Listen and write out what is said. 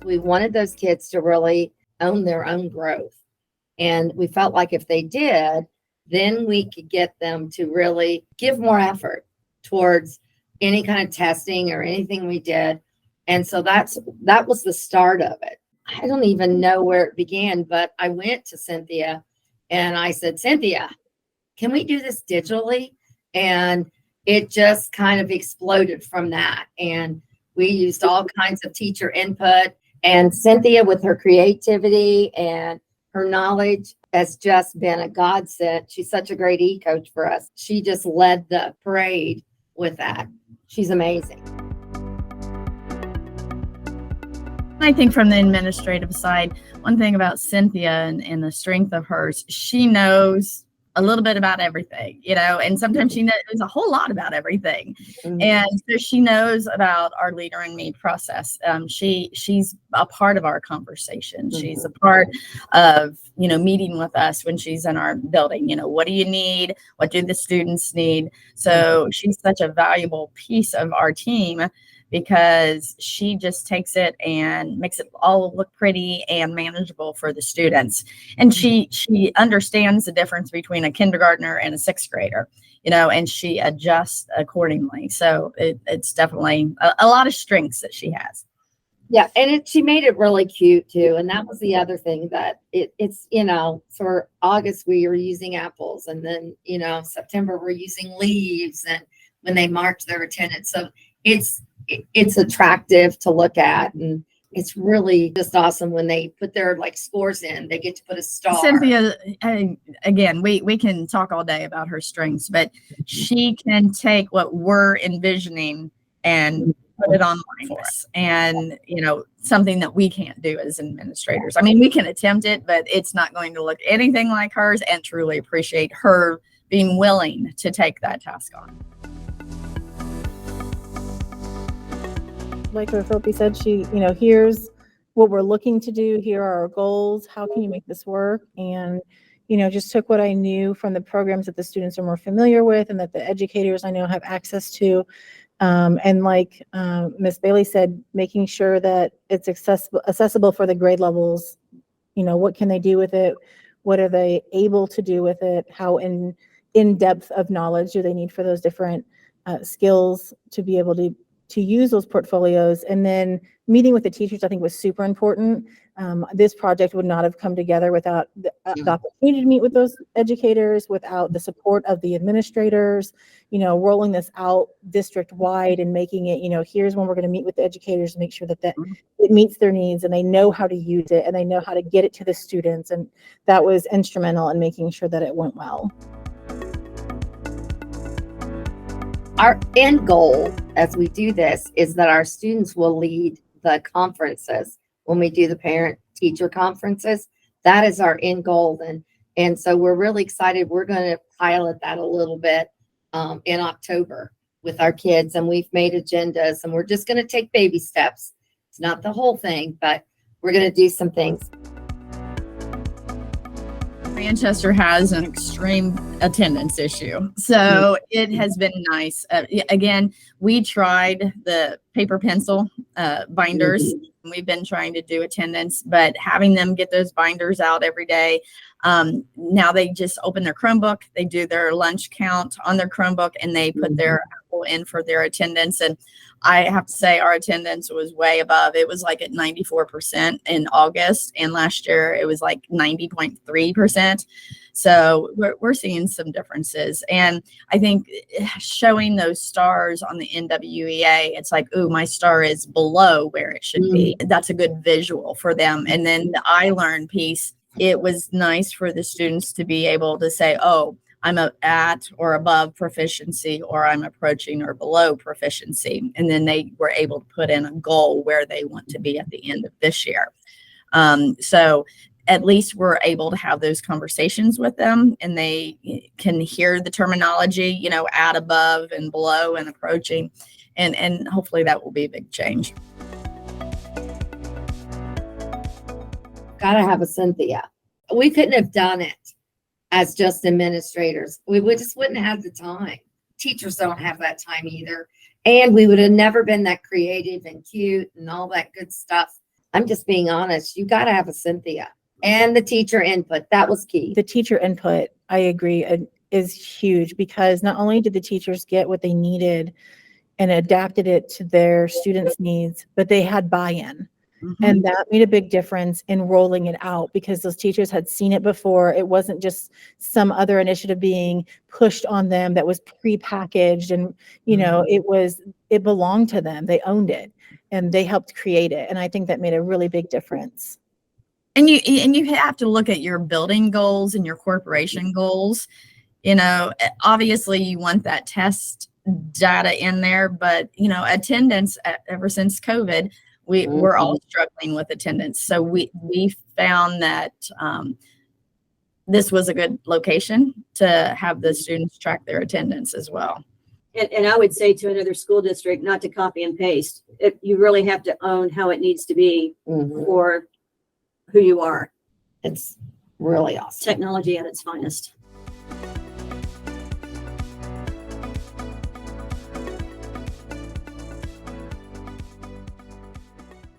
We wanted those kids to really own their own growth. And we felt like if they did, then we could get them to really give more effort towards any kind of testing or anything we did. And so that was the start of it. I don't even know where it began, but I went to Cynthia and I said, Cynthia, can we do this digitally? And it just kind of exploded from that. And we used all kinds of teacher input. And Cynthia, with her creativity and her knowledge, has just been a godsend. She's such a great e-coach for us. She just led the parade with that. She's amazing. I think from the administrative side, one thing about Cynthia and the strength of hers, she knows a little bit about everything, and sometimes she knows a whole lot about everything. Mm-hmm. And so she knows about our Leader in Me process. She's a part of our conversation. Mm-hmm. She's a part of, meeting with us when she's in our building. What do you need? What do the students need? So she's such a valuable piece of our team, because she just takes it and makes it all look pretty and manageable for the students. And she understands the difference between a kindergartner and a sixth grader, and she adjusts accordingly. So it's definitely a lot of strengths that she has. Yeah, and she made it really cute too. And that was the other thing, that it's for August we were using apples, and then September we're using leaves, and when they marked their attendance. So it's attractive to look at, and it's really just awesome when they put their scores in. They get to put a star. Cynthia, again, we can talk all day about her strengths, but she can take what we're envisioning and put it online for us, and something that we can't do as administrators. I mean, we can attempt it, but it's not going to look anything like hers, and truly appreciate her being willing to take that task on. Like Philippi said, she, here's what we're looking to do. Here are our goals. How can you make this work? And, just took what I knew from the programs that the students are more familiar with and that the educators I know have access to. And like Ms. Bailey said, making sure that it's accessible for the grade levels. What can they do with it? What are they able to do with it? How in depth of knowledge do they need for those different skills to be able to use those portfolios? And then meeting with the teachers, I think, was super important. This project would not have come together without the opportunity to meet with those educators, without the support of the administrators, rolling this out district wide and making it, here's when we're going to meet with the educators to make sure that it meets their needs and they know how to use it and they know how to get it to the students. And that was instrumental in making sure that it went well. Our end goal as we do this is that our students will lead the conferences when we do the parent-teacher conferences. That is our end goal. And so we're really excited. We're going to pilot that a little bit in October with our kids. And we've made agendas, and we're just going to take baby steps. It's not the whole thing, but we're going to do some things. Manchester has an extreme attendance issue. So it has been nice. Again, we tried the paper pencil binders. We've been trying to do attendance, but having them get those binders out every day. Now they just open their Chromebook, they do their lunch count on their Chromebook, and they put their Apple in for their attendance. And I have to say our attendance was way above. It was like at 94% in August, and last year it was like 90.3%. So we're seeing some differences. And I think showing those stars on the NWEA, it's like, ooh, my star is below where it should be. That's a good visual for them. And then the I Learn piece, it was nice for the students to be able to say, oh, I'm at or above proficiency, or I'm approaching or below proficiency. And then they were able to put in a goal where they want to be at the end of this year. So at least we're able to have those conversations with them, and they can hear the terminology, at, above, and below, and approaching. And hopefully that will be a big change. Gotta have a Cynthia. We couldn't have done it as just administrators. We just wouldn't have the time. Teachers don't have that time either. And we would have never been that creative and cute and all that good stuff. I'm just being honest. You got to have a Cynthia and the teacher input. That was key. The teacher input, I agree, is huge, because not only did the teachers get what they needed and adapted it to their students' needs, but they had buy-in. And that made a big difference in rolling it out, because those teachers had seen it before. It wasn't just some other initiative being pushed on them that was prepackaged, and it belonged to them. They owned it and they helped create it. And I think that made a really big difference. And you have to look at your building goals and your corporation goals. Obviously you want that test data in there, but attendance, ever since COVID, we're all struggling with attendance. So we found that this was a good location to have the students track their attendance as well. And I would say to another school district, not to copy and paste. You really have to own how it needs to be for who you are. It's really awesome. Technology at its finest.